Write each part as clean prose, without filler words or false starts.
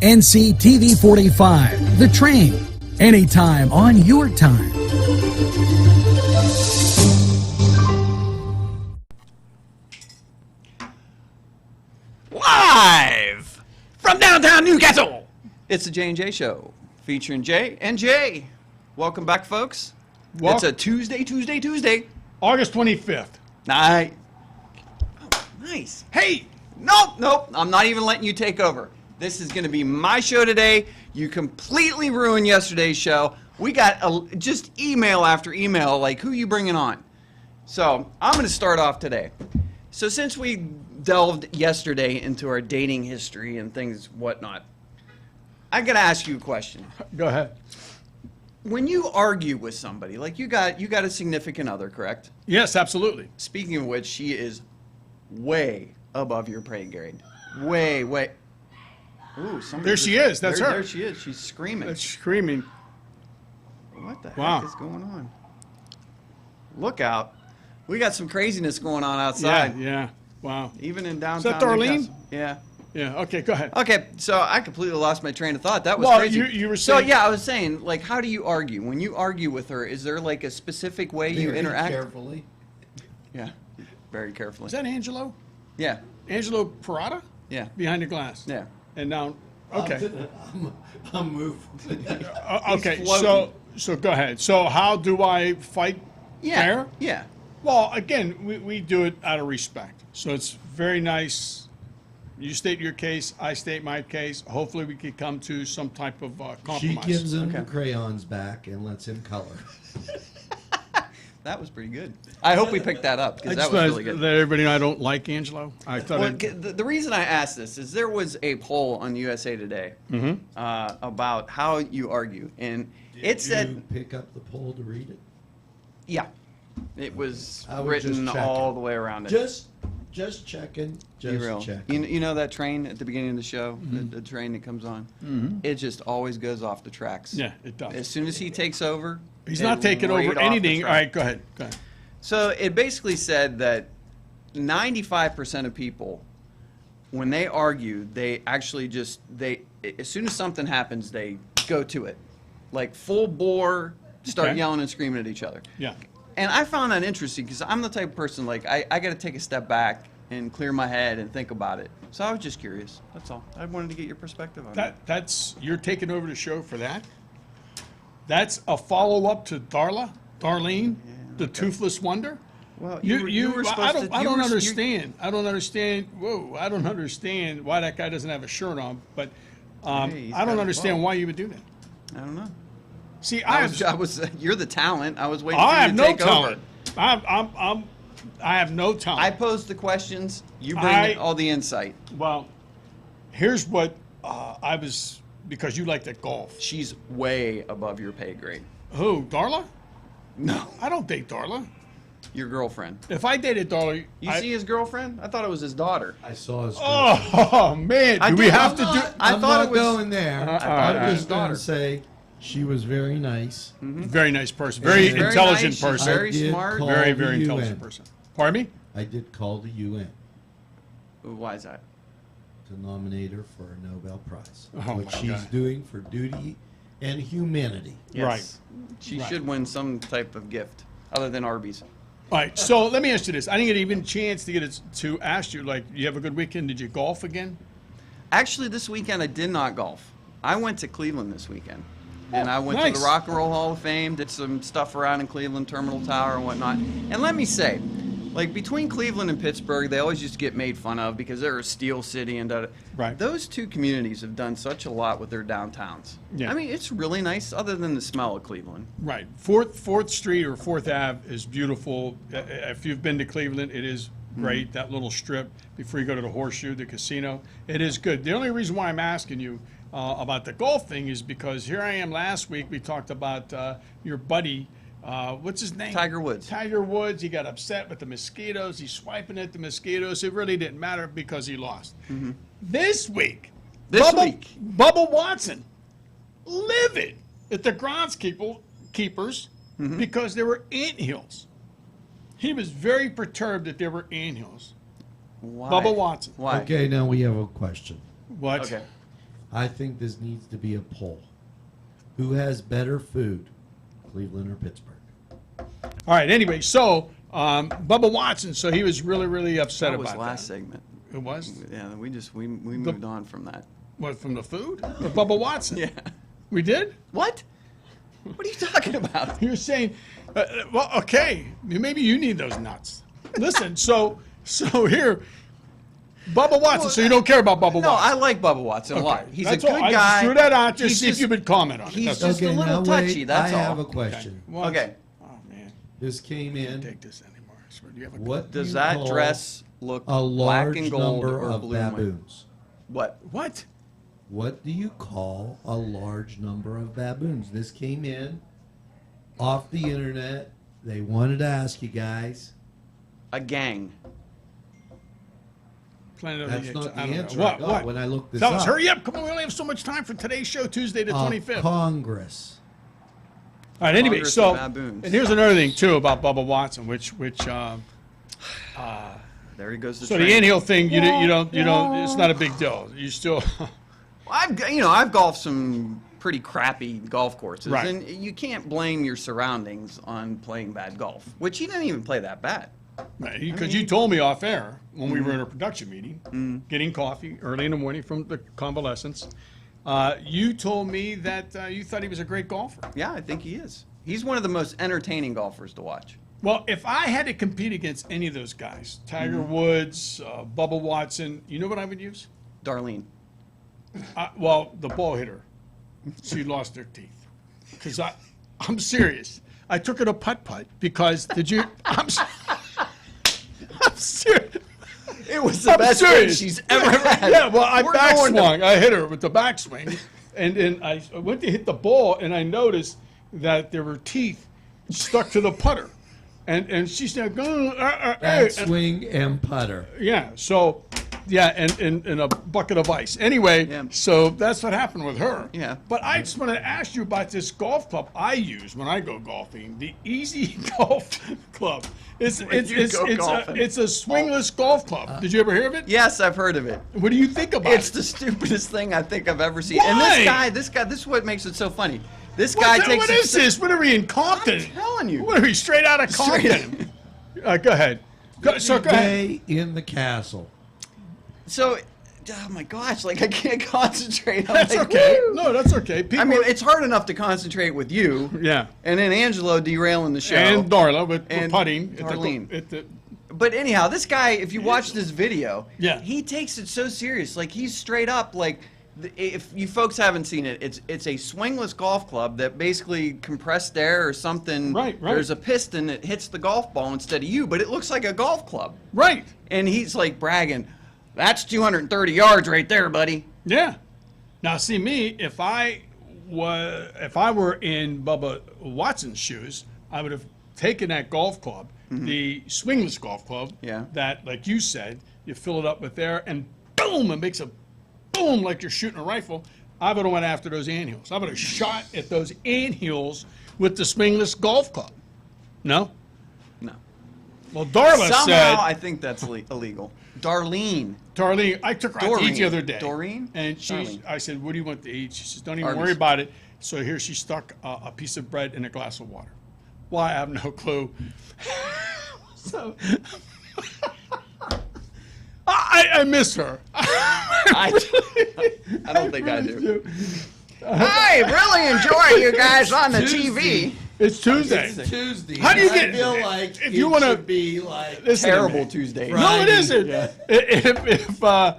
NCTV45, The Train, anytime on your time. Live from downtown Newcastle, it's the J&J Show, featuring Jay and Jay. Welcome back, folks. It's a Tuesday. August 25th. Nice. Oh, nice. Hey, nope. I'm not even letting you take over. This is going to be my show today. You completely ruined yesterday's show. We got just email after email, like, who you bringing on? So I'm going to start off today. So since we delved yesterday into our dating history and things whatnot, I got to ask you a question. Go ahead. When you argue with somebody, like you got a significant other, correct? Yes, absolutely. Speaking of which, she is way above your pay grade. Way. Ooh, There she is. That's her. There she is. She's screaming. That's screaming. What the Wow. heck is going on? Look out. We got some craziness going on outside. Yeah. Wow. Even in downtown. Is that Darlene? Newcastle. Yeah. Yeah. Okay. Go ahead. Okay, so I completely lost my train of thought. That was Well, crazy. you were saying. So yeah, I was saying, like, how do you argue? When you argue with her, is there like a specific way you interact? Carefully. Yeah, very carefully. Is that Angelo? Yeah, Angelo Parada? yeah, Behind the glass. yeah. And now, okay. I'm moved. Okay. floating. So go ahead. So how do I fight Yeah, fair? yeah. Well, again, we do it out of respect. So it's very nice. You state your case, I state my case. Hopefully we can come to some type of She compromise. gives him the crayons back and lets him color. That was pretty good. I hope we picked that up I because just that was want really to good. let everybody know I don't like Angelo. I thought Well, it, the reason I asked this is there was a poll on USA Today about how you argue, and it Did said, you pick up the poll to read it? yeah, it was I was written just all checking. the way around it. Just checking. Be real. Just checking. You know that train at the beginning of the show, the train that comes on? It just always goes off the tracks. yeah, it does. As soon as he takes over, He's not taking right over off the anything. All track. right, go ahead. Go ahead. So it basically said that 95% of people, when they argue, they actually as soon as something happens, they go to it. Like full bore, start Okay. yelling and screaming at each other. Yeah. And I found that interesting because I'm the type of person, like, I got to take a step back and clear my head and think about it. So I was just curious. That's all. I wanted to get your perspective on it. That's you're taking over the show for that. That's a follow-up to Darlene, the Toothless Wonder. Well, You were supposed I to. don't understand. I don't understand. Whoa, I don't understand why that guy doesn't have a shirt on. But Hey, he's I don't got a understand bow. why you would do that. I don't know. See, I was. You're the talent. I was waiting for I you have to no take talent. over. I have no talent. I pose the questions. You bring all the insight. Well, here's what I was, because you like to golf. She's way above your pay grade. Who, Darla? No, I don't date Darla. your girlfriend. If I dated Darla, You see his girlfriend? I thought it was his daughter. I saw his. Oh man, I do we did- have I'm to do? not- I I'm thought not it was- going there. all right, I'm just all right. going to say she was very nice. Very nice person, very She's very intelligent nice, she's person, very I did smart. call very the intelligent UN. person. Pardon me? I did call the UN Why is that? to nominate her for a Nobel Prize. Oh, what my she's God. doing for duty and humanity. Right. She Right. should win some type of gift other than Arby's. All right, so let me ask you this: I didn't get even a chance to to ask you. Like, you have a good weekend? Did you golf again? Actually, this weekend I did not golf. I went to Cleveland this weekend. And I went to nice. the Rock and Roll Hall of Fame, did some stuff around in Cleveland, Terminal Tower and whatnot. And let me say, like between Cleveland and Pittsburgh, they always used to get made fun of because they're a steel city and Right. those two communities have done such a lot with their downtowns. Yeah. I mean, it's really nice other than the smell of Cleveland. Right. Fourth Street or Fourth Ave is beautiful. If you've been to Cleveland, it is great. That little strip before you go to the Horseshoe, the casino, it is good. The only reason why I'm asking you about the golf thing is because here I am. Last week we talked about your buddy. What's his name? Tiger Woods. Tiger Woods. He got upset with the mosquitoes. He's swiping at the mosquitoes. It really didn't matter because he lost. This week, Bubba Watson, livid at the groundskeepers because there were anthills. He was very perturbed that there were anthills. Why? Bubba Watson. Why? Okay, now we have a question. What? Okay. I think this needs to be a poll. Who has better food, Cleveland or Pittsburgh? All right. Anyway, so Bubba Watson. So he was really, really upset That was about last that. segment. It was. Yeah, we moved on from that. What, from the food? Or Bubba Watson? Yeah. We did? What? What are you talking about? You're saying, well, okay, maybe you need those nuts. Listen, so here, Bubba Watson. So you don't care about Bubba No, I Watson? like Bubba Watson a lot. Okay, He's a that's good all. I guy. just threw that out there, He's see if just- you would comment on it. he's That's just all. a little now touchy, wait, that's I have all. a question. Well, Okay. Oh man, This came I can't in. take this anymore. I swear. Do you have a What Does you that call dress look a black large and gold number or of blue and white? baboons? What? what? What do you call a large number of baboons? This came in off the internet. They wanted to ask you guys. A gang. Planet of That's the not Apes. the I don't know. answer What? I got What? when I looked this Tell us. up. Hurry up! Come on, we only have so much time for today's show, Tuesday the 25th. Congress. All right. Anyway, Congress so of baboons. and here's another thing too about Bubba Watson, which There he goes. so the anthill thing, you don't. It's not a big deal. You still. I've golfed some pretty crappy golf courses, Right. and you can't blame your surroundings on playing bad golf. Which he didn't even play that bad. Because you told me off air when we were in a production meeting, getting coffee early in the morning from the convalescence, you told me that you thought he was a great golfer. Yeah, I think he is. He's one of the most entertaining golfers to watch. Well, if I had to compete against any of those guys, Tiger Woods, Bubba Watson, you know what I would use? Darlene. Well, the ball hitter. She lost her teeth. Because I'm serious. I took her to putt-putt because, I'm serious. It was the I'm best thing serious. she's ever had. Yeah, well, I We're going to- backswung. I hit her with the backswing, and then I went to hit the ball, and I noticed that there were teeth stuck to the putter, and she said, "Go, Backswing and putter. yeah." So, yeah, and a bucket of ice. Anyway, Yeah. so that's what happened with her. Yeah. But I just want to ask you about this golf club I use when I go golfing. The Easy Golf Club. It's you go golfing. it's a swingless golf club. Did you ever hear of it? Yes, I've heard of it. What do you think about It's it? the stupidest thing I think I've ever seen. And Why? this guy, this is what makes it so funny. This guy takes. What is this? What are we in Compton? I'm telling you. What are we straight out of Straight Compton? Go ahead. Go ahead. Day in the castle. So, oh my gosh, like I can't concentrate. I'm That's like, okay. woo. No, that's okay. People, I mean, it's hard enough to concentrate with you. yeah. And then Angelo derailing the show. And Darla with And putting. Darlene. At the, But anyhow, this guy, if you watch this video, Yeah. he takes it so serious. Like he's straight up like, if you folks haven't seen it, it's a swingless golf club that basically compressed air or something. Right. There's a piston that hits the golf ball instead of you, but it looks like a golf club. right. And he's like bragging, "That's 230 yards right there, buddy." Yeah. Now, see me, if I were in Bubba Watson's shoes, I would have taken that golf club, the swingless golf club, Yeah. that, like you said, you fill it up with air, and boom, it makes a boom like you're shooting a rifle. I would have went after those anthills. I would have shot at those anthills with the swingless golf club. No? No. Well, Darla Somehow, said, I think that's illegal. Darlene. Darlene, I took her out to eat Doreen. the other day. Doreen? And Darlene. I said, what do you want to eat? She says, don't even Arby's. worry about it. So here she stuck a piece of bread in a glass of water. Well, I have no clue. So I miss her. I don't think I do. I really enjoy you guys on the TV. It's Tuesday. It's Tuesday. How do you I get- feel like if it you wanna- should be like Listen to Terrible me. Tuesday. No, it Friday. isn't. Yeah.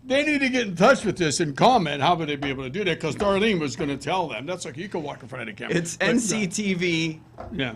If they need to get in touch with this and comment, how would they be able to do that? Because Darlene was going to tell them. That's like, you can walk in front of the camera. It's But, NCTV Yeah.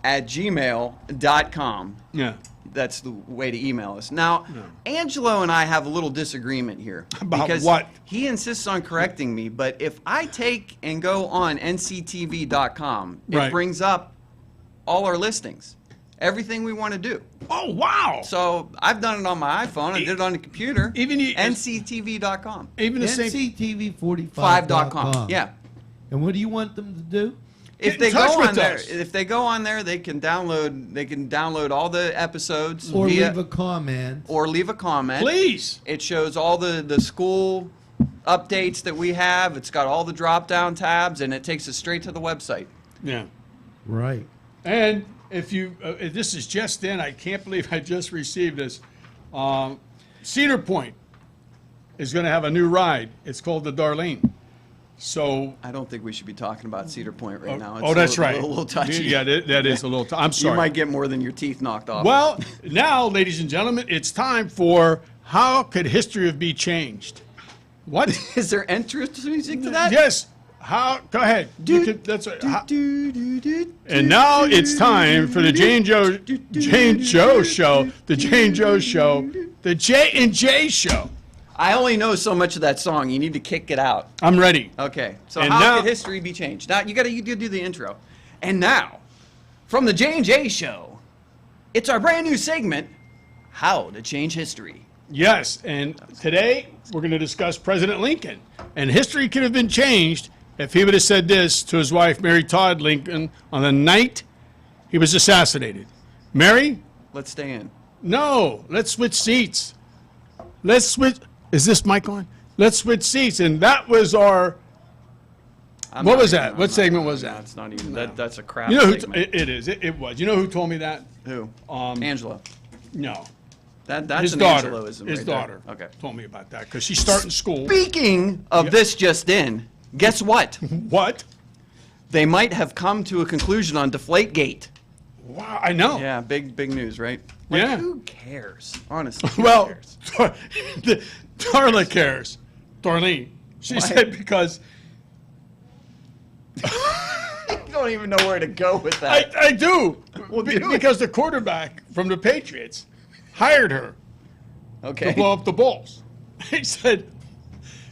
at gmail.com. Yeah. That's the way to email us. Now, Angelo and I have a little disagreement here. About because what? He insists on correcting me, but if I take and go on nctv.com, it Right. brings up all our listings, everything we want to do. Oh, wow. So I've done it on my iPhone. I did it on the computer. Even you- nctv.com. Even the same. NCTV45.com. Yeah. And what do you want them to do? If Get they in touch go with on there, us. if they go on there, they can download all the episodes Or via, leave a comment. or leave a comment. Please. It shows all the school updates that we have. It's got all the drop-down tabs, and it takes us straight to the website. Yeah. Right. And if you, this is just in, I can't believe I just received this. Cedar Point is going to have a new ride. It's called the Darlene. So. I don't think we should be talking about Cedar Point right now. Oh, that's right. A little touchy. Yeah, that is a little. I'm sorry. You might get more than your teeth knocked off. Well, now, ladies and gentlemen, it's time for How Could History Be Changed? What? Is there entrance music to that? Yes. How? Go ahead. That's right. And now it's time for the Jane Joe Show. The Jane Joe Show. The J and J Show. I only know so much of that song. You need to kick it out. I'm ready. Okay. So And how now- could history be changed? Now you got to do the intro. And now, from the J and J Show, it's our brand new segment, How to Change History. Yes, and today we're going to discuss President Lincoln. And history could have been changed if he would have said this to his wife, Mary Todd Lincoln, on the night he was assassinated. Mary, Let's stay in. no, let's switch seats. Let's switch. Is this mic on? Let's switch seats. And that was our. What was that? What segment was that? That's not even. That's a crap You know who? segment. It is. It was. You know who told me that? Who? Um, Angela. No. That's His an daughter. Angeloism His right there. daughter. Okay. Told me about that because she's starting school. Speaking of this just in, guess what? What? They might have come to a conclusion on Deflategate. Wow, I know. Yeah, big news, right? Like, Yeah. Who cares? Honestly, who Well, cares? Darla cares. Darlene. She Why? said because You don't even know where to go with that. I do. Well, do it. Because the quarterback from the Patriots hired her Okay. to blow up the Bulls. He said,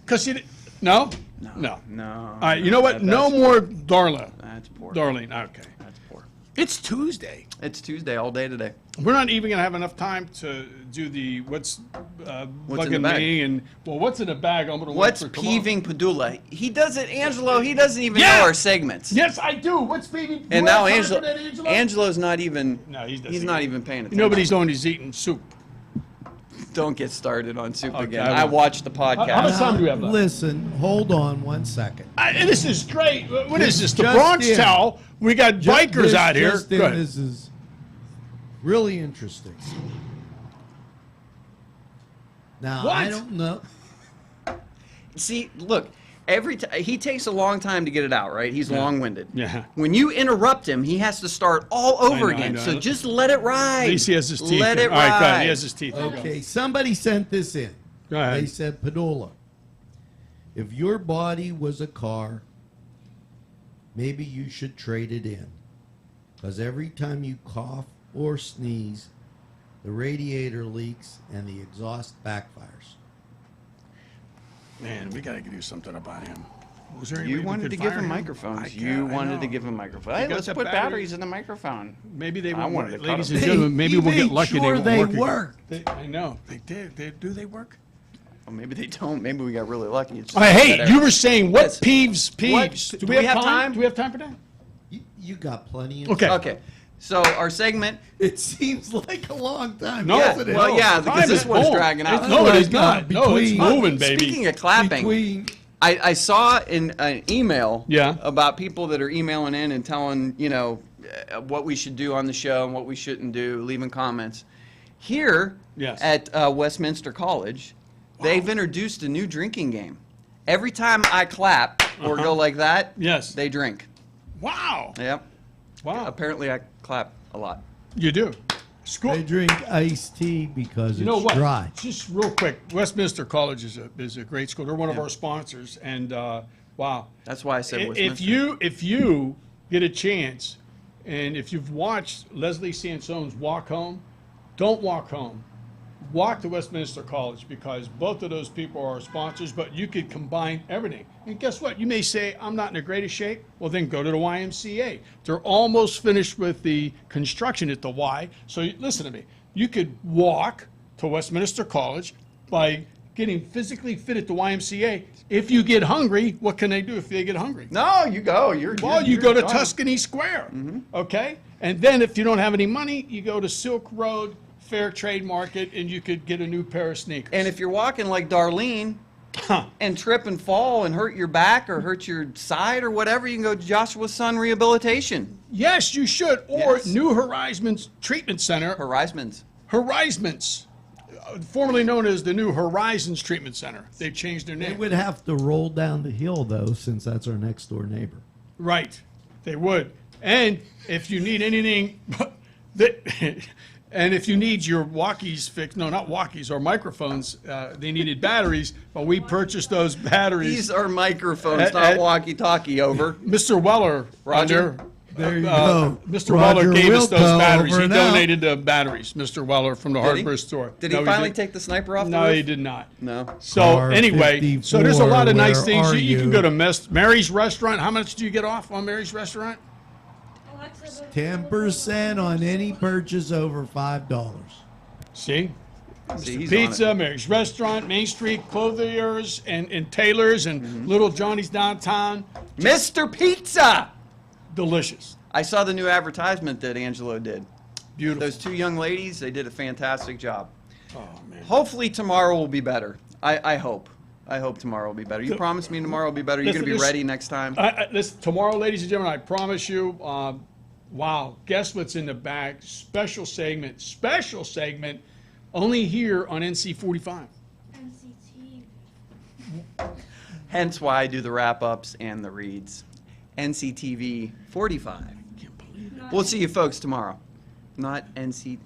because she didn't. No? No. No. All right, you know what? No more Darla. That's poor. Darlene, okay. That's poor. It's Tuesday. It's Tuesday all day today. We're not even going to have enough time to do the what's in the bugging bag? me and, well, what's in the bag? I'm going to What's wait for tomorrow. peeving Padula? He doesn't, Angelo, he doesn't even Yeah. know our segments. Yes, I do. What's peeving? And You now have time for that, Angelo's not even, No, he doesn't he's not even paying attention. You know what he's doing? He's eating soup. Don't get started on soup Okay, again. I I won't. watched the How much podcast. time do we have left? Listen, hold on one second. This is great. What is this? The Just Bronx in. Towel. We got bikers This- out here. just in, Go ahead. this is really interesting. Now, I What? don't know. See, look, he takes a long time to get it out, right? He's long-winded. Yeah. When you interrupt him, he has to start all over I again. know. So just let it ride. At least he has his teeth. Let in. it All right, go ahead. ride. He has his teeth. in. Okay, somebody sent this in. Go ahead. They said, Padula, if your body was a car, maybe you should trade it in. Because every time you cough or sneeze, the radiator leaks and the exhaust backfires. Man, we got to do something about him. Was there any You way we wanted could to give fire him him? microphones. I You know. wanted to give him microphones. Hey, got let's the put batteries. batteries in the microphone. Maybe they I won't wanted work. to cut Ladies him. and gentlemen, maybe He we'll get made lucky. sure they won't they work. worked. I know. They did. Do they work? Well, maybe they don't. Maybe we got really lucky. It's just Hey, that you were saying what Yes. peeves? What- Do we have time? Do we have time for that? You got plenty of Okay. Okay. So our segment. It seems like a long time, No. doesn't it? Well, yeah, because Time this is one's going. dragging out. It's- No, it is Like, not. No, it's between- moving, baby. Speaking of clapping, Between I saw in an email Yeah. about people that are emailing in and telling, what we should do on the show and what we shouldn't do, leaving comments. Here Yes. at Westminster College, they've introduced a new drinking game. Every time I clap or go like that, Yes. they drink. Wow. Yep. Wow. Apparently I clap a lot. You do. School. they drink iced tea because You know it's what? dry. Just real quick, Westminster College is a great school. They're one of Yeah. our sponsors, and wow. That's why I said If Westminster. if you get a chance, and if you've watched Leslie Sansone's Walk Home, don't walk home. Walk to Westminster College, because both of those people are our sponsors, but you could combine everything. And guess what? You may say, I'm not in the greatest shape. Well, then go to the YMCA. They're almost finished with the construction at the Y. So listen to me. You could walk to Westminster College by getting physically fit at the YMCA. If you get hungry, what can they do if they get hungry? No, you go. Well, you go to done. Tuscany Square, okay? And then if you don't have any money, you go to Silk Road Fair Trade Market, and you could get a new pair of sneakers. And if you're walking like Darlene, and trip and fall and hurt your back or hurt your side or whatever, you can go to Joshua Sun Rehabilitation. Yes, you should. Or Yes. New Horizons Treatment Center. Horizons. Horizons, formerly known as the New Horizons Treatment Center. They've changed their They name. would have to roll down the hill, though, since that's our next door neighbor. Right, they would. And if you need anything, and if you need your walkies fixed, no, not walkies, or microphones, they needed batteries, but we purchased those batteries. These are microphones, At- not at- walkie-talkie. Over. Mr. Weller, Roger. There you go. Mr. Roger Weller gave us those Wilco batteries. over He and out. donated the batteries, Mr. Weller from the Did he? hardware store. Did he No, finally didn't. take the sniper off the No, roof? he did not. No. So Car anyway, so there's a lot of 54, nice where things. are You can you? go to Mary's Restaurant. How much do you get off on Mary's Restaurant? 10% on any purchase over $5. See? See, he's Pizza, on it. Mary's Restaurant, Main Street Clothiers, and Tailors, and Mm-hmm. Little Johnny's downtown. Mr. Pizza! Delicious. I saw the new advertisement that Angelo did. Beautiful. Those two young ladies, they did a fantastic job. Oh, man. Hopefully tomorrow will be better. I hope. I hope tomorrow will be better. You promised me tomorrow will be better. You're going to be Listen, ready next time? Tomorrow, ladies and gentlemen, I promise you, wow, guess what's in the bag? Special segment, only here on NC45. Hence why I do the wrap-ups and the reads. NCTV 45. We'll see you folks tomorrow. Not NC...